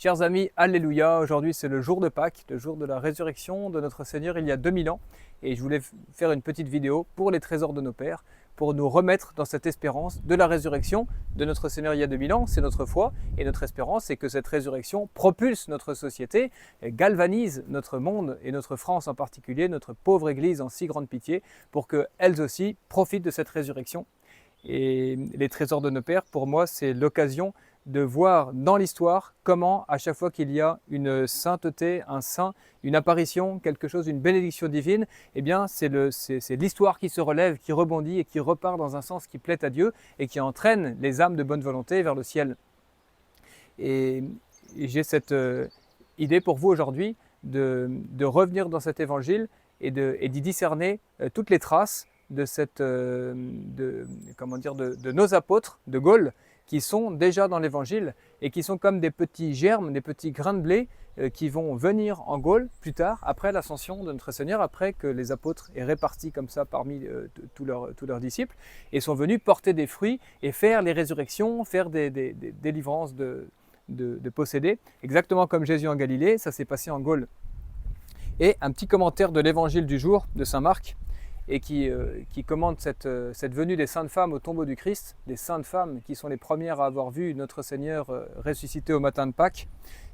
Chers amis, Alléluia, aujourd'hui c'est le jour de Pâques, le jour de la résurrection de notre Seigneur il y a 2000 ans. Et je voulais faire une petite vidéo pour les trésors de nos pères, pour nous remettre dans cette espérance de la résurrection de notre Seigneur il y a 2000 ans. C'est notre foi et notre espérance, c'est que cette résurrection propulse notre société, galvanise notre monde et notre France en particulier, notre pauvre Église en si grande pitié, pour qu'elles aussi profitent de cette résurrection. Et les trésors de nos pères, pour moi, c'est l'occasion de voir dans l'histoire comment, à chaque fois qu'il y a une sainteté, un saint, une apparition, quelque chose, une bénédiction divine, eh bien, c'est l'histoire qui se relève, qui rebondit et qui repart dans un sens qui plaît à Dieu et qui entraîne les âmes de bonne volonté vers le ciel. Et j'ai cette idée pour vous aujourd'hui de revenir dans cet évangile et d'y discerner toutes les traces de nos apôtres de Gaule, qui sont déjà dans l'évangile et qui sont comme des petits germes, des petits grains de blé qui vont venir en Gaule plus tard, après l'ascension de notre Seigneur, après que les apôtres aient réparti comme ça parmi tous leurs disciples, et sont venus porter des fruits et faire les résurrections, faire des délivrances de possédés, exactement comme Jésus en Galilée, ça s'est passé en Gaule. Et un petit commentaire de l'évangile du jour de saint Marc, et qui commente cette venue des saintes femmes au tombeau du Christ, des saintes femmes qui sont les premières à avoir vu notre Seigneur ressuscité au matin de Pâques,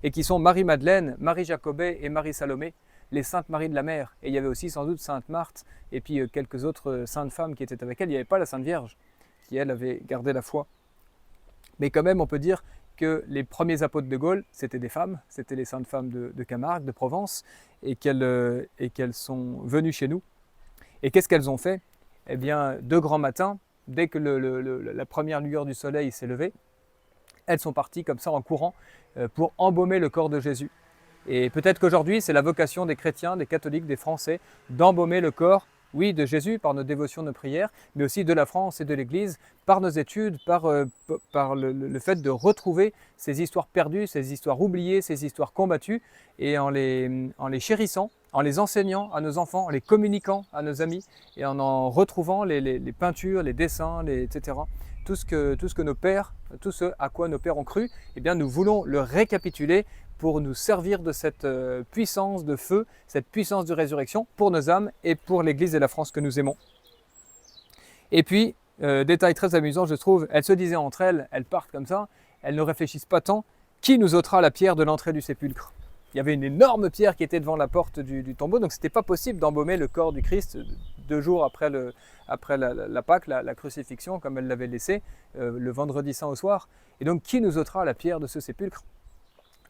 et qui sont Marie-Madeleine, Marie-Jacobée et Marie-Salomé, les saintes Maries de la Mer. Et il y avait aussi sans doute Sainte Marthe, et puis quelques autres saintes femmes qui étaient avec elle. Il n'y avait pas la Sainte Vierge, qui elle avait gardé la foi. Mais quand même, on peut dire que les premiers apôtres de Gaule, c'était des femmes, c'était les saintes femmes de Camargue, de Provence, et qu'elles sont venues chez nous. Et qu'est-ce qu'elles ont fait? Eh bien, de grand matin, dès que la première lueur du soleil s'est levée, elles sont parties comme ça en courant pour embaumer le corps de Jésus. Et peut-être qu'aujourd'hui, c'est la vocation des chrétiens, des catholiques, des Français, d'embaumer le corps, oui, de Jésus, par nos dévotions, nos prières, mais aussi de la France et de l'Église, par nos études, par le fait de retrouver ces histoires perdues, ces histoires oubliées, ces histoires combattues, et en les chérissant, en les enseignant à nos enfants, en les communiquant à nos amis, et en retrouvant les peintures, les dessins, etc. Tout ce que nos pères, tout ce à quoi nos pères ont cru, eh bien nous voulons le récapituler pour nous servir de cette puissance de feu, cette puissance de résurrection pour nos âmes et pour l'Église et la France que nous aimons. Et puis, détail très amusant, je trouve, elles se disaient entre elles, elles partent comme ça, elles ne réfléchissent pas tant, qui nous ôtera la pierre de l'entrée du sépulcre? Il y avait une énorme pierre qui était devant la porte du tombeau, donc ce n'était pas possible d'embaumer le corps du Christ 2 jours après la Pâque, la crucifixion, comme elle l'avait laissé, le vendredi saint au soir. Et donc, qui nous ôtera la pierre de ce sépulcre?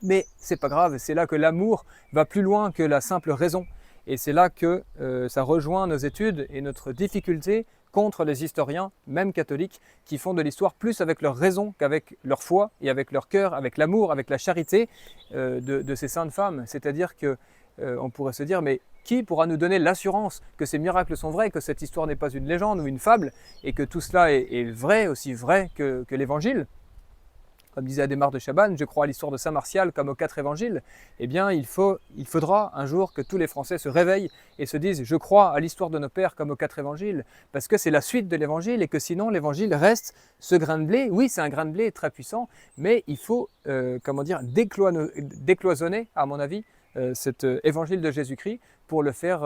Mais c'est pas grave, c'est là que l'amour va plus loin que la simple raison. Et c'est là que ça rejoint nos études et notre difficulté contre les historiens, même catholiques, qui font de l'histoire plus avec leur raison qu'avec leur foi et avec leur cœur, avec l'amour, avec la charité de ces saintes femmes. C'est-à-dire qu'on pourrait se dire, mais qui pourra nous donner l'assurance que ces miracles sont vrais, que cette histoire n'est pas une légende ou une fable, et que tout cela est vrai, aussi vrai que l'Évangile? Comme disait Adhémar de Chabannes, je crois à l'histoire de Saint Martial comme aux 4 évangiles. Eh bien, il faudra un jour que tous les Français se réveillent et se disent « je crois à l'histoire de nos pères comme aux 4 évangiles », parce que c'est la suite de l'évangile et que sinon l'évangile reste ce grain de blé. Oui, c'est un grain de blé très puissant, mais il faut décloisonner, à mon avis, cet évangile de Jésus-Christ pour le faire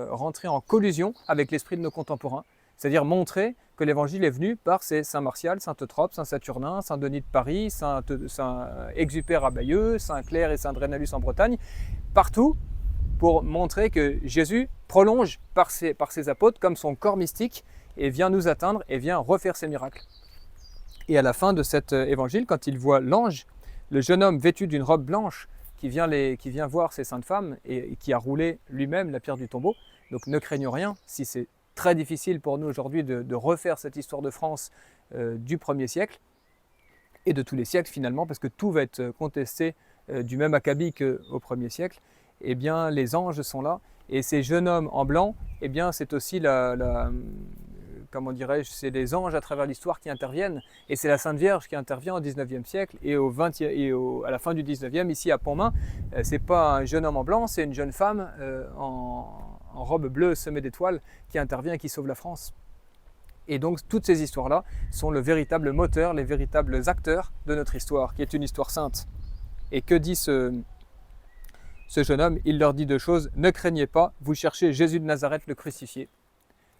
rentrer en collusion avec l'esprit de nos contemporains. C'est-à-dire montrer que l'évangile est venu par ces Saint Martial, Saint Eutrope, Saint Saturnin, Saint Denis de Paris, Saint Exupère à Bayeux, Saint Clair et Saint Drénalus en Bretagne, partout pour montrer que Jésus prolonge par ses apôtres comme son corps mystique et vient nous atteindre et vient refaire ses miracles. Et à la fin de cet évangile, quand il voit l'ange, le jeune homme vêtu d'une robe blanche qui vient voir ces saintes femmes et qui a roulé lui-même la pierre du tombeau, donc ne craignons rien si c'est très difficile pour nous aujourd'hui de refaire cette histoire de France du 1er siècle et de tous les siècles finalement, parce que tout va être contesté du même acabit qu'au 1er siècle. Eh bien, les anges sont là, et ces jeunes hommes en blanc, eh bien, c'est aussi comment dirais-je, c'est les anges à travers l'histoire qui interviennent, et c'est la Sainte Vierge qui intervient au 19e siècle, et à la fin du 19e, ici à Pontmain, c'est pas un jeune homme en blanc, c'est une jeune femme en robe bleue semée d'étoiles qui intervient et qui sauve la France. Et donc toutes ces histoires-là sont le véritable moteur, les véritables acteurs de notre histoire, qui est une histoire sainte. Et que dit ce jeune homme? Il leur dit deux choses. Ne craignez pas, vous cherchez Jésus de Nazareth le crucifié.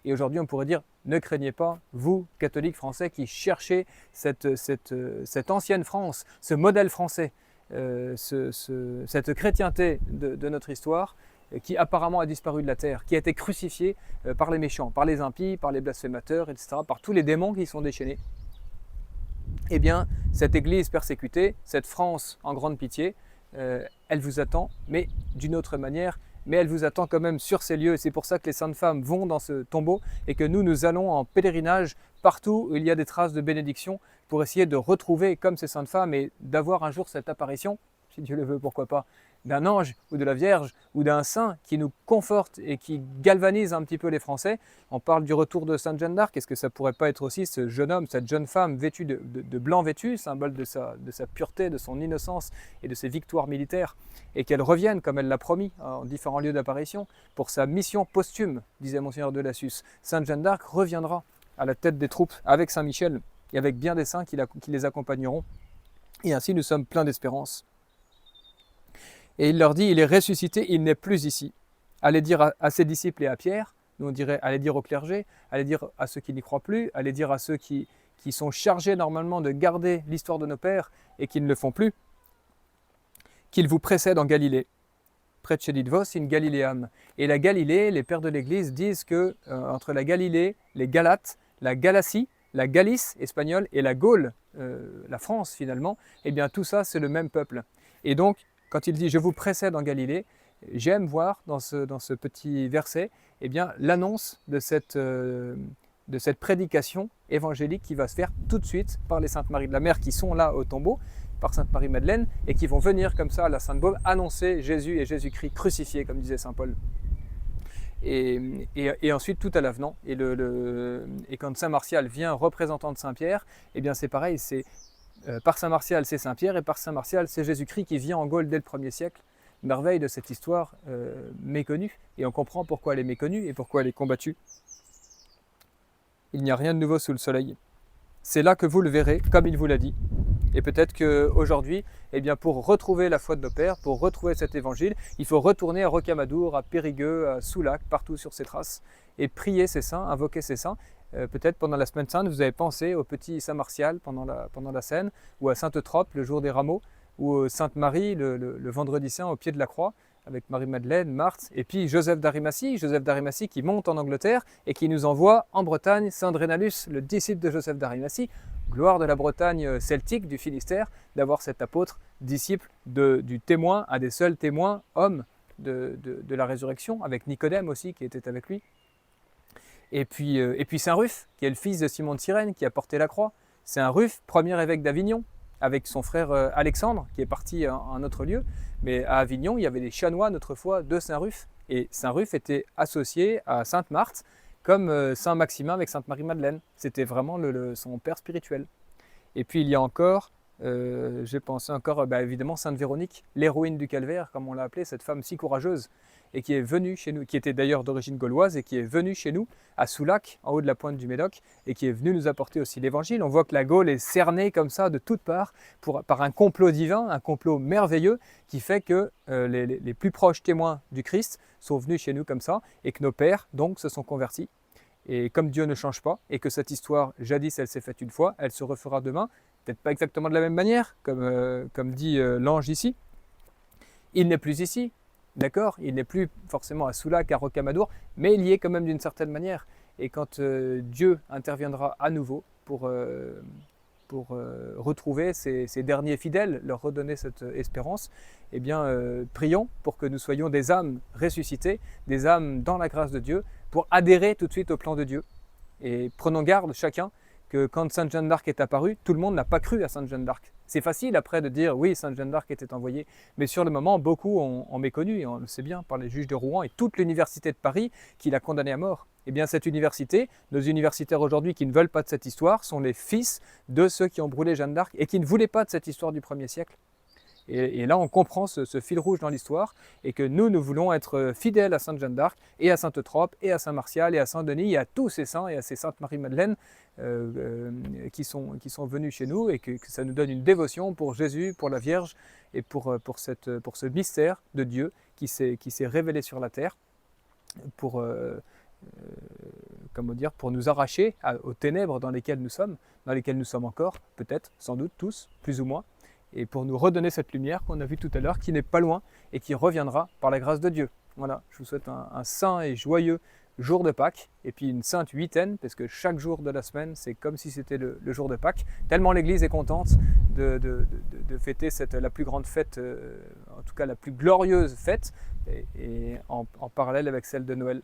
Et aujourd'hui, on pourrait dire, ne craignez pas, vous, catholiques français, qui cherchez cette ancienne France, ce modèle français, cette chrétienté de notre histoire, qui apparemment a disparu de la terre, qui a été crucifiée par les méchants, par les impies, par les blasphémateurs, etc., par tous les démons qui y sont déchaînés. Eh bien, cette Église persécutée, cette France en grande pitié, elle vous attend, mais d'une autre manière, mais elle vous attend quand même sur ces lieux. C'est pour ça que les saintes femmes vont dans ce tombeau et que nous allons en pèlerinage partout où il y a des traces de bénédiction pour essayer de retrouver comme ces saintes femmes et d'avoir un jour cette apparition, si Dieu le veut, pourquoi pas, d'un ange ou de la Vierge ou d'un saint qui nous conforte et qui galvanise un petit peu les Français. On parle du retour de Sainte Jeanne d'Arc. Est-ce que ça pourrait pas être aussi ce jeune homme, cette jeune femme vêtue de blanc vêtu, symbole de sa pureté, de son innocence et de ses victoires militaires, et qu'elle revienne, comme elle l'a promis, en différents lieux d'apparition, pour sa mission posthume, disait Monseigneur de Lassus. Sainte Jeanne d'Arc reviendra à la tête des troupes avec Saint Michel et avec bien des saints qui les accompagneront. Et ainsi, nous sommes pleins d'espérance. Et il leur dit, il est ressuscité, il n'est plus ici. Allez dire à ses disciples et à Pierre, nous on dirait, allez dire au clergé, allez dire à ceux qui n'y croient plus, allez dire à ceux qui sont chargés normalement de garder l'histoire de nos pères et qui ne le font plus, qu'il vous précède en Galilée. Près de chez Lidvos, in Galiléam. Et la Galilée, les pères de l'Église disent que entre la Galilée, les Galates, la Galatie, la Galice espagnole et la Gaule, la France finalement, eh bien tout ça c'est le même peuple. Et donc, quand il dit « je vous précède en Galilée », j'aime voir dans ce petit verset eh bien, l'annonce de cette prédication évangélique qui va se faire tout de suite par les Saintes Marie de la Mer qui sont là au tombeau, par Sainte Marie-Madeleine, et qui vont venir comme ça à la Sainte-Baume annoncer Jésus et Jésus-Christ crucifiés, comme disait Saint Paul. Et ensuite tout à l'avenant. Et quand Saint Martial vient représentant de Saint Pierre, eh bien c'est pareil, c'est par Saint Martial c'est Saint Pierre et par Saint Martial c'est Jésus-Christ qui vient en Gaule dès le 1er siècle. Merveille de cette histoire méconnue. Et on comprend pourquoi elle est méconnue et pourquoi elle est combattue. Il n'y a rien de nouveau sous le soleil. C'est là que vous le verrez, comme il vous l'a dit. Et peut-être qu'aujourd'hui, eh bien, pour retrouver la foi de nos pères, pour retrouver cet évangile, il faut retourner à Rocamadour, à Périgueux, à Soulac, partout sur ces traces, et prier ces saints, invoquer ces saints. Peut-être pendant la semaine sainte, vous avez pensé au petit Saint Martial pendant la Seine, ou à Sainte Eutrope le jour des rameaux, ou Sainte Marie le vendredi saint au pied de la croix, avec Marie-Madeleine, Marthe, et puis Joseph d'Arimathie qui monte en Angleterre et qui nous envoie en Bretagne Saint Drénalus, le disciple de Joseph d'Arimathie. Gloire de la Bretagne celtique, du Finistère, d'avoir cet apôtre, disciple du témoin, un des seuls témoins, hommes de la résurrection, avec Nicodème aussi qui était avec lui. Et puis Saint Ruf, qui est le fils de Simon de Cyrène, qui a porté la croix. Saint Ruf, premier évêque d'Avignon, avec son frère Alexandre, qui est parti à un autre lieu. Mais à Avignon, il y avait des chanoines autrefois de Saint Ruf. Et Saint Ruf était associé à Sainte Marthe, comme Saint Maximin avec Sainte Marie-Madeleine. C'était vraiment son père spirituel. Et puis il y a encore, j'ai pensé encore, évidemment, Sainte Véronique, l'héroïne du calvaire, comme on l'a appelée, cette femme si courageuse, et qui est venue chez nous, qui était d'ailleurs d'origine gauloise, et qui est venue chez nous, à Soulac, en haut de la pointe du Médoc, et qui est venue nous apporter aussi l'évangile. On voit que la Gaule est cernée comme ça de toutes parts, par un complot divin, un complot merveilleux, qui fait que les plus proches témoins du Christ sont venus chez nous comme ça, et que nos pères, donc, se sont convertis. Et comme Dieu ne change pas, et que cette histoire, jadis, elle s'est faite une fois, elle se refera demain, peut-être pas exactement de la même manière, comme dit l'ange ici. Il n'est plus ici, d'accord, il n'est plus forcément à Soulac, à Rocamadour, mais il y est quand même d'une certaine manière. Et quand Dieu interviendra à nouveau pour retrouver ces derniers fidèles, leur redonner cette espérance, eh bien, prions pour que nous soyons des âmes ressuscitées, des âmes dans la grâce de Dieu, pour adhérer tout de suite au plan de Dieu. Et prenons garde chacun que quand Sainte Jeanne d'Arc est apparue, tout le monde n'a pas cru à Sainte Jeanne d'Arc. C'est facile après de dire oui, Sainte Jeanne d'Arc était envoyée, mais sur le moment, beaucoup ont méconnu, et on le sait bien par les juges de Rouen et toute l'université de Paris qui l'a condamnée à mort. Eh bien cette université, nos universitaires aujourd'hui qui ne veulent pas de cette histoire, sont les fils de ceux qui ont brûlé Jeanne d'Arc et qui ne voulaient pas de cette histoire du 1er siècle. Et là, on comprend ce fil rouge dans l'histoire et que nous voulons être fidèles à Sainte Jeanne d'Arc et à Sainte-Eutrope et à Saint-Martial et à Saint-Denis et à tous ces saints et à ces Sainte Marie-Madeleine qui sont venus chez nous et que ça nous donne une dévotion pour Jésus, pour la Vierge et pour ce mystère de Dieu qui s'est révélé sur la terre pour, comment dire, pour nous arracher aux ténèbres dans lesquelles nous sommes encore, peut-être, sans doute tous, plus ou moins, et pour nous redonner cette lumière qu'on a vue tout à l'heure, qui n'est pas loin et qui reviendra par la grâce de Dieu. Voilà, je vous souhaite un saint et joyeux jour de Pâques, et puis une sainte huitaine, parce que chaque jour de la semaine, c'est comme si c'était le jour de Pâques, tellement l'Église est contente de fêter la plus grande fête, en tout cas la plus glorieuse fête, et en parallèle avec celle de Noël.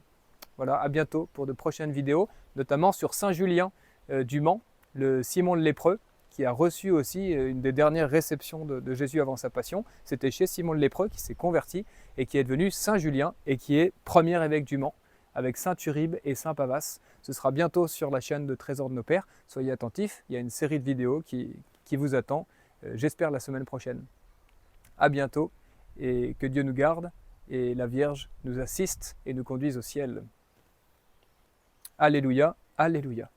Voilà, à bientôt pour de prochaines vidéos, notamment sur Saint Julien du Mans, le Simon le lépreux, qui a reçu aussi une des dernières réceptions de Jésus avant sa passion. C'était chez Simon le lépreux qui s'est converti et qui est devenu Saint Julien et qui est premier évêque du Mans avec Saint Uribe et Saint Pavas. Ce sera bientôt sur la chaîne de Trésors de nos Pères. Soyez attentifs, il y a une série de vidéos qui vous attend, j'espère la semaine prochaine. À bientôt et que Dieu nous garde et la Vierge nous assiste et nous conduise au ciel. Alléluia, alléluia.